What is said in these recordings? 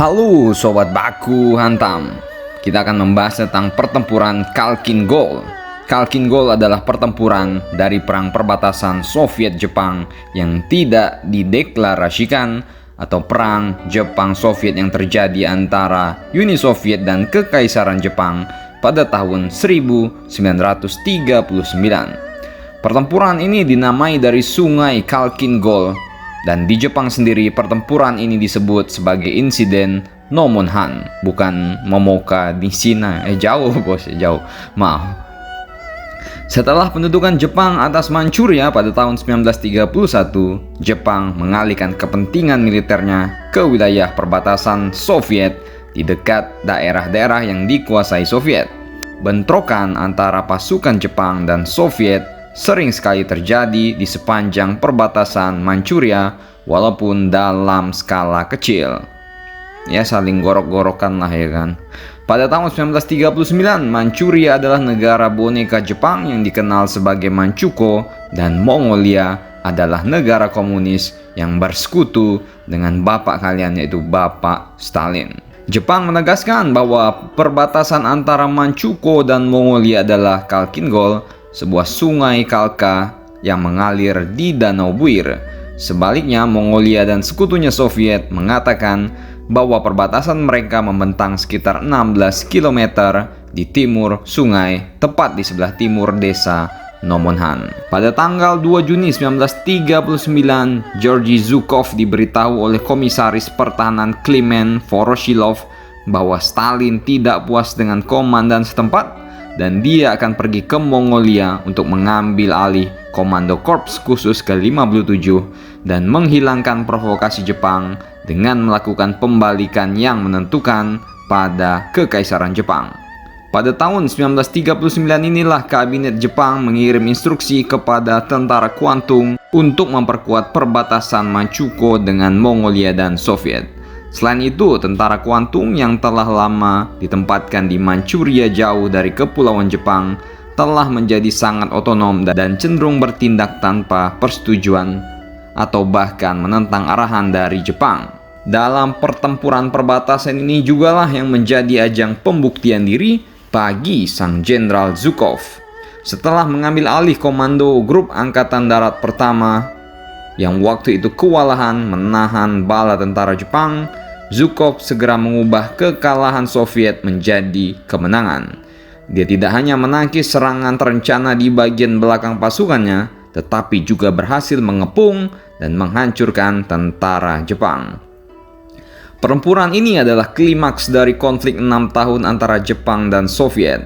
Halo Sobat Baku Hantam. Kita akan membahas tentang pertempuran Khalkhin Gol. Khalkhin Gol adalah pertempuran dari perang perbatasan Soviet-Jepang yang tidak dideklarasikan atau perang Jepang-Soviet yang terjadi antara Uni Soviet dan Kekaisaran Jepang pada tahun 1939. Pertempuran ini dinamai dari sungai Khalkhin Gol, dan di Jepang sendiri pertempuran ini disebut sebagai insiden Nomonhan, bukan Momoka di Cina. Jauh bos, jauh. Maaf. Setelah pendudukan Jepang atas Manchuria pada tahun 1931, Jepang mengalihkan kepentingan militernya ke wilayah perbatasan Soviet di dekat daerah-daerah yang dikuasai Soviet. Bentrokan antara pasukan Jepang dan Soviet sering sekali terjadi di sepanjang perbatasan Manchuria, walaupun dalam skala kecil. Ya, saling gorok-gorokan lah ya kan. Pada tahun 1939, Manchuria adalah negara boneka Jepang yang dikenal sebagai Manchukuo, dan Mongolia adalah negara komunis yang bersekutu dengan bapak kalian, yaitu Bapak Stalin. Jepang menegaskan bahwa perbatasan antara Manchukuo dan Mongolia adalah Khalkhin Gol, sebuah sungai Khalkha yang mengalir di Danau Buir. Sebaliknya, Mongolia dan sekutunya Soviet mengatakan bahwa perbatasan mereka membentang sekitar 16 km di timur sungai, tepat di sebelah timur desa Nomonhan. Pada tanggal 2 Juni 1939, Georgy Zhukov diberitahu oleh Komisaris Pertahanan Klimen Voroshilov bahwa Stalin tidak puas dengan komandan setempat dan dia akan pergi ke Mongolia untuk mengambil alih Komando Korps Khusus ke-57 dan menghilangkan provokasi Jepang dengan melakukan pembalikan yang menentukan pada Kekaisaran Jepang. Pada tahun 1939 inilah Kabinet Jepang mengirim instruksi kepada tentara Kwantung untuk memperkuat perbatasan Manchukuo dengan Mongolia dan Soviet. Selain itu, tentara Kwantung yang telah lama ditempatkan di Manchuria jauh dari kepulauan Jepang telah menjadi sangat otonom dan cenderung bertindak tanpa persetujuan atau bahkan menentang arahan dari Jepang. Dalam pertempuran perbatasan ini jugalah yang menjadi ajang pembuktian diri bagi sang Jenderal Zhukov. Setelah mengambil alih komando grup Angkatan Darat Pertama yang waktu itu kewalahan menahan bala tentara Jepang, Zhukov segera mengubah kekalahan Soviet menjadi kemenangan. Dia tidak hanya menangkis serangan terencana di bagian belakang pasukannya, tetapi juga berhasil mengepung dan menghancurkan tentara Jepang. Pertempuran ini adalah klimaks dari konflik 6 tahun antara Jepang dan Soviet.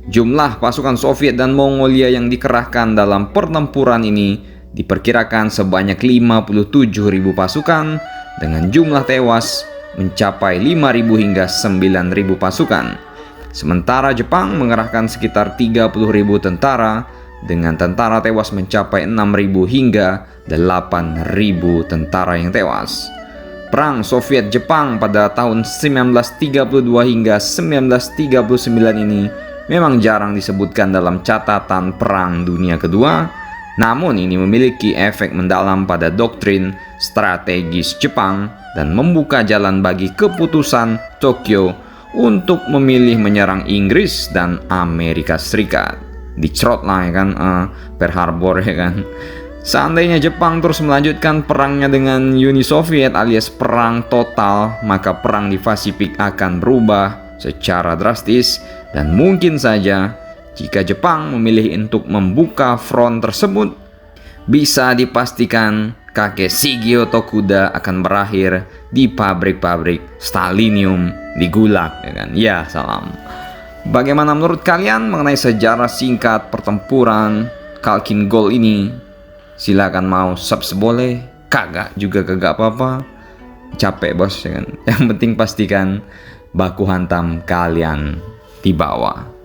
Jumlah pasukan Soviet dan Mongolia yang dikerahkan dalam pertempuran ini diperkirakan sebanyak 57.000 pasukan, dengan jumlah tewas mencapai 5.000 hingga 9.000 pasukan. Sementara Jepang mengerahkan sekitar 30.000 tentara, dengan tentara tewas mencapai 6.000 hingga 8.000 tentara yang tewas. Perang Soviet-Jepang pada tahun 1932 hingga 1939 ini memang jarang disebutkan dalam catatan Perang Dunia Kedua, namun ini memiliki efek mendalam pada doktrin strategis Jepang dan membuka jalan bagi keputusan Tokyo untuk memilih menyerang Inggris dan Amerika Serikat. Dicrot lah ya kan, Pearl Harbor ya kan. Seandainya Jepang terus melanjutkan perangnya dengan Uni Soviet alias perang total, maka perang di Pasifik akan berubah secara drastis, dan mungkin saja jika Jepang memilih untuk membuka front tersebut, bisa dipastikan kakek Shigeo Tokuda akan berakhir di pabrik-pabrik Stalinium di Gulag ya kan. Ya, salam. Bagaimana menurut kalian mengenai sejarah singkat pertempuran Khalkhin Gol ini? Silakan, mau subscribe boleh, kagak juga kagak apa-apa. Capek bos ya kan. Yang penting pastikan baku hantam kalian di bawah.